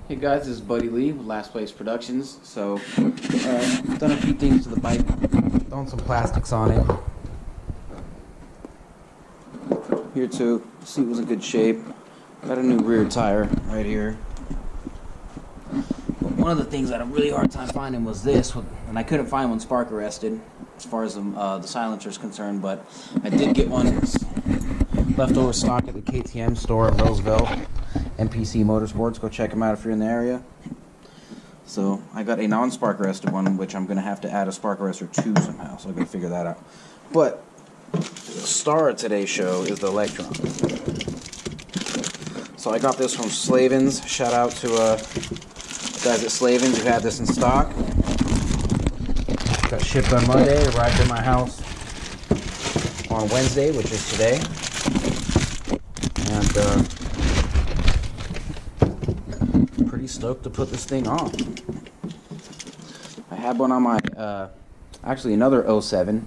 Hey guys, this is Buddy Lee with Last Place Productions. So, done a few things to the bike. Throwing some plastics on it. Here too, seat was in good shape. Got a new rear tire right here. But one of the things I had a really hard time finding was this, and I couldn't find one spark arrested as far as the silencer is concerned, but I did get one leftover stock at the KTM store in Roseville. NPC Motorsports, go check them out if you're in the area. So I got a non-spark arrested one, which I'm going to have to add a spark arrestor to somehow, so I'm going to figure that out. But the star of today's show is the Lectron. So I got this from Slavens. Shout out to guys at Slavens who had this in stock. Got shipped on Monday, arrived at my house on Wednesday, which is today. And pretty stoked to put this thing on. I had one on my, actually another 07.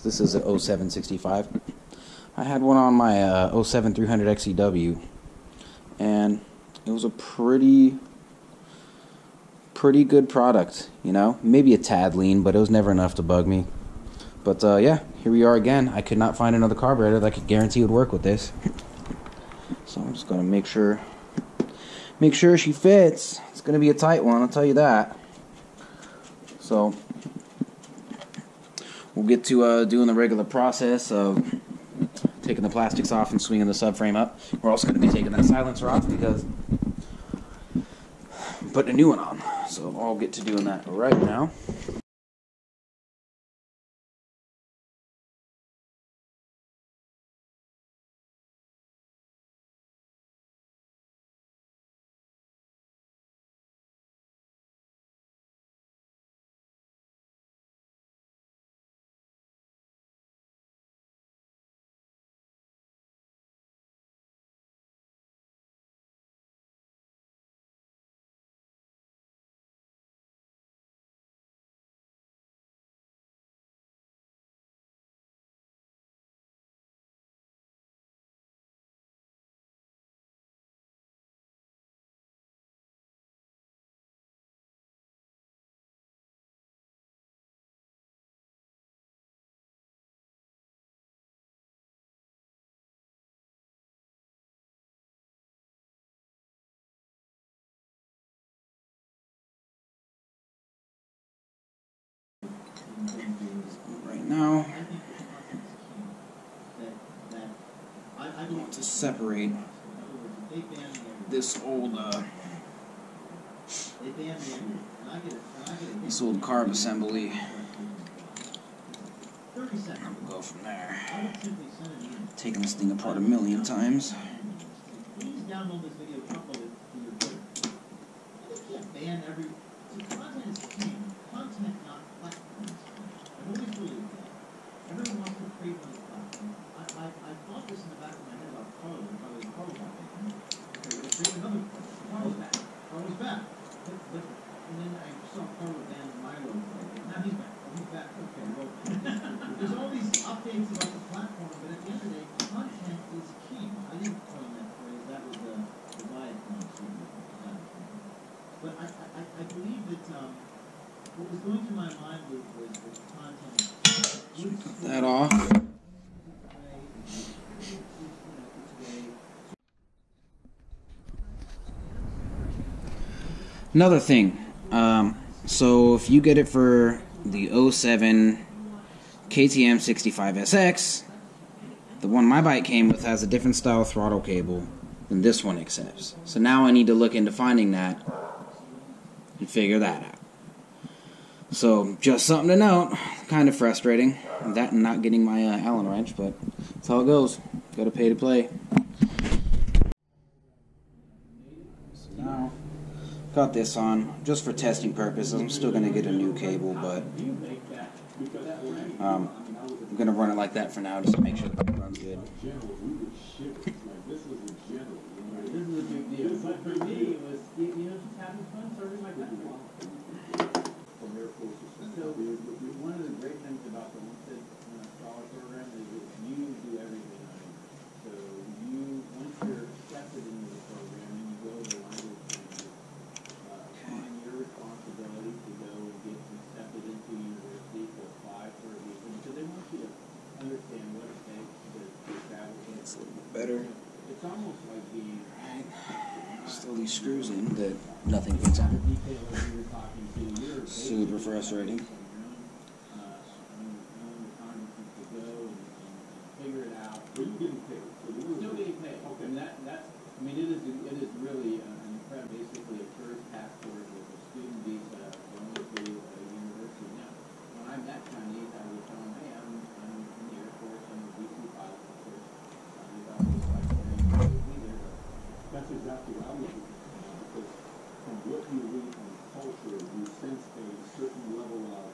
This is an 0765. I had one on my 07 300 XEW, and it was a pretty good product, you know. Maybe a tad lean, but it was never enough to bug me. But yeah, here we are again. I could not find another carburetor that I could guarantee would work with this. So I'm just gonna make sure she fits. It's gonna be a tight one, I'll tell you that. So we'll get to doing the regular process of taking the plastics off and swinging the subframe up. We're also going to be taking that silencer off because I'm putting a new one on. So I'll get to doing that right now. Right now, I want to separate this old carb assembly. We'll go from there. Taking this thing apart a million times. Please download this video, upload it to your Twitter. You can't ban every. Content is king. Content, not platforms. I've always believed that. Everyone wants to create on the platform. I thought this in the back of my head about Carl, if I was Carl back then. Okay, we'll create another Carl was back. Carl was back. But, and then I saw Carl ban Milo. Now he's back. He's back. Okay, well, there's all these updates about the platform, but at the end of the day, content is king. I didn't coin that phrase. That was the diet concept. But I believe that what was going through my mind was content. Cut that off. Another thing, so if you get it for the 07 KTM 65SX, the one my bike came with has a different style throttle cable than this one accepts. So now I need to look into finding that and figure that out. So just something to note, kind of frustrating, that and not getting my Allen wrench, but that's how it goes. Gotta pay to play. So now, got this on, just for testing purposes. I'm still gonna get a new cable, but I'm gonna run it like that for now, just to make sure that it runs good. This is a big deal. But for me, it was, just having fun serving my country. So, one of the great things about the Untitled Chapter program is that you do everything right. So, once you're accepted into the program, and you go to the language better. Still these screws in that nothing fits on. Super frustrating. I mean, it is really an incredible, basically a tourist passport with a student visa going to a university. Now, when I met Chinese, I would tell them, hey, I'm in the Air Force, I'm a DC pilot, of course. They thought it was like very either. That's exactly what I was looking for, because from what you read from culture, you sense a certain level of,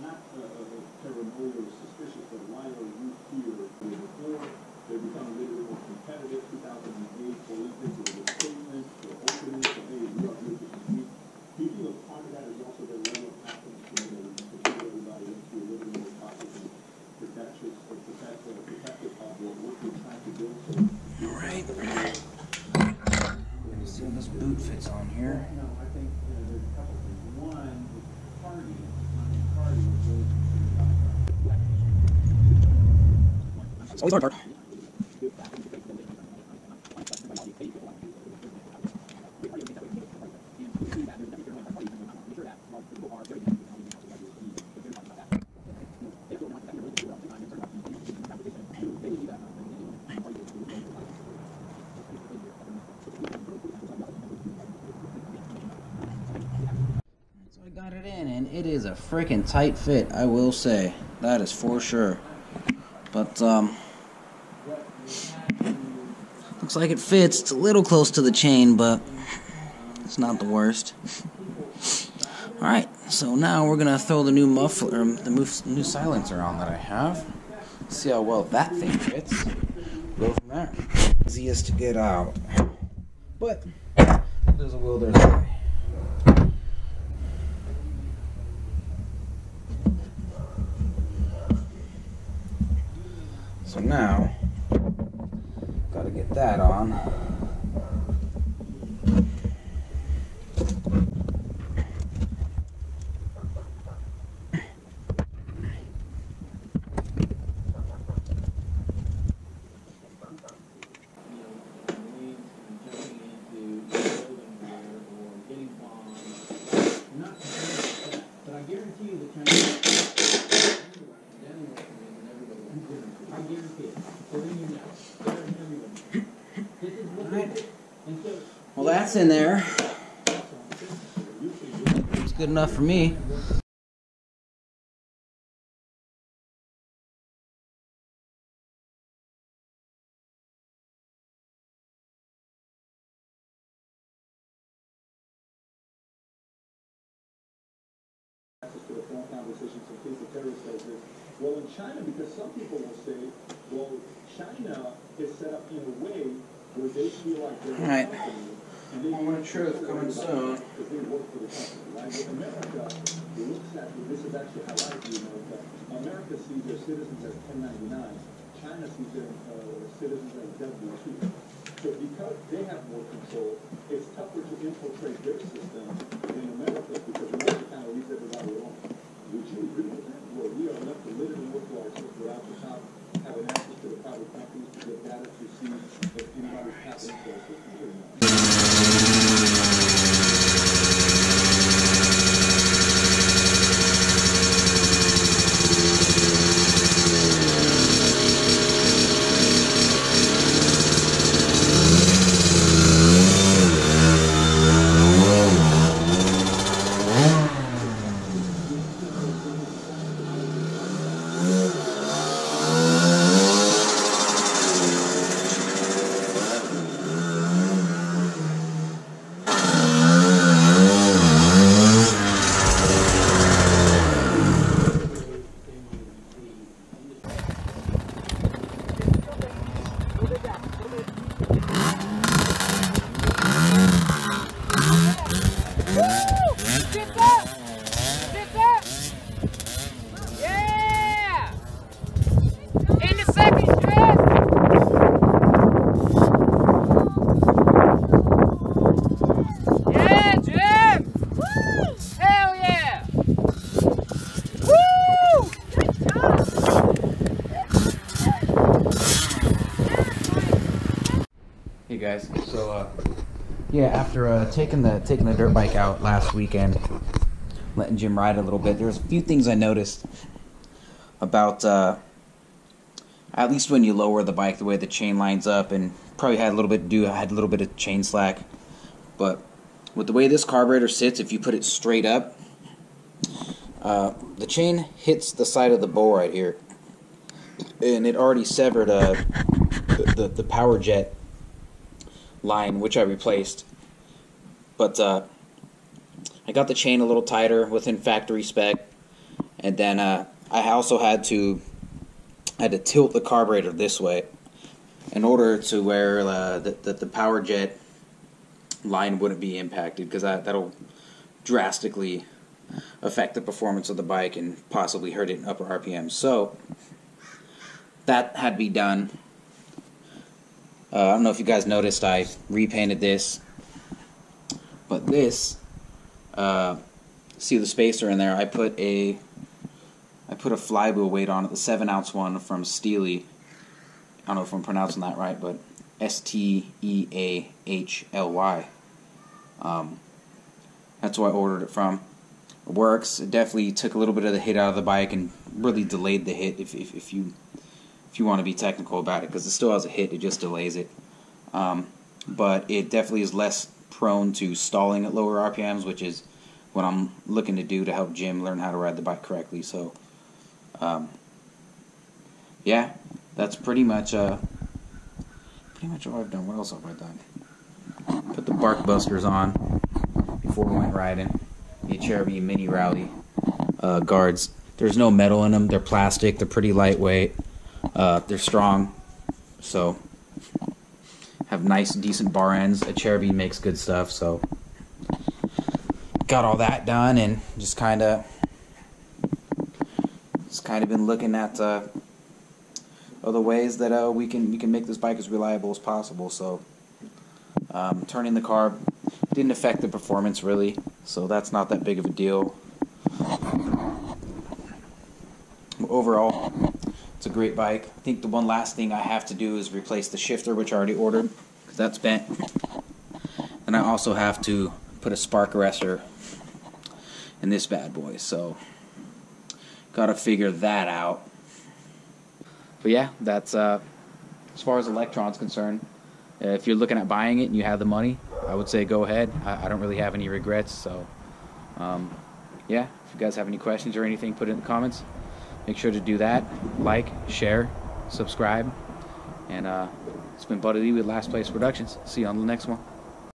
not paranoia or suspicious, but why are you here? Before they become a little bit more competitive. 2008 Olympics was a statement, the opening, so hey, we are here to compete. Do you think a part of that is also the level of confidence to put everybody into a little more cautious and protective of what you're trying to do? All right. See how this boot fits on here. No, I think there's a couple things. One, the cardi was really It's always hard. So I got it in, and it is a freaking tight fit, I will say. That is for sure. But, looks like it fits. It's a little close to the chain, but it's not the worst. Alright, so now we're going to throw the new muffler, new silencer on that I have. See how well that thing fits. Go from there. Easiest to get out. But, there's a will, there's a way. So now, gotta get that on. Well, that's in there. It's good enough for me. To the phone conversations in case the terrorist says this. Well, in China, because some people will say, well, China is set up in a way where they feel like they're All right. Moment of truth coming soon. Because they work for the company, right? With America, looks at, this is actually how I view America. America sees their citizens as 1099. China sees their citizens as W2. So because they have more control, it's tougher to infiltrate their system in America because America kind of leaves everybody alone. Would you agree with that? Where we are left to literally work for ourselves without the top having access to the private companies to get data to see if anybody's tapped into our system or not? Yeah, after taking the dirt bike out last weekend, letting Jim ride a little bit, there's a few things I noticed about at least when you lower the bike, the way the chain lines up, and probably had a little bit of chain slack. But with the way this carburetor sits, if you put it straight up, the chain hits the side of the bowl right here, and it already severed the power jet line, which I replaced. But I got the chain a little tighter within factory spec, and then I also had to tilt the carburetor this way in order to where the power jet line wouldn't be impacted, because that'll drastically affect the performance of the bike and possibly hurt it in upper RPM. So that had to be done. I don't know if you guys noticed, I repainted this, but this, see the spacer in there, I put a flywheel weight on it, the 7-ounce one from Steely. I don't know if I'm pronouncing that right, but Steahly. That's where I ordered it from. It works. It definitely took a little bit of the hit out of the bike and really delayed the hit, if you want to be technical about it, because it still has a hit, it just delays it. But it definitely is less prone to stalling at lower RPMs, which is what I'm looking to do to help Jim learn how to ride the bike correctly. So yeah, that's pretty much all I've done. What else have I done? Put the bark busters on before we went riding. The Cherokee Mini Rally guards. There's no metal in them. They're plastic. They're pretty lightweight. They're strong. So have nice, decent bar ends. A Cherokee makes good stuff. So got all that done, and just kind of been looking at other ways that we can make this bike as reliable as possible. So turning the carb didn't affect the performance really, so that's not that big of a deal. Overall, it's a great bike. I think the one last thing I have to do is replace the shifter, which I already ordered, because that's bent. And I also have to put a spark arrestor in this bad boy, so gotta figure that out. But yeah, that's as far as Lectron's concerned. If you're looking at buying it and you have the money, I would say go ahead. I don't really have any regrets. So yeah, if you guys have any questions or anything, put it in the comments. Make sure to do that. Like, share, subscribe. And it's been Buddy Lee with Last Place Productions. See you on the next one.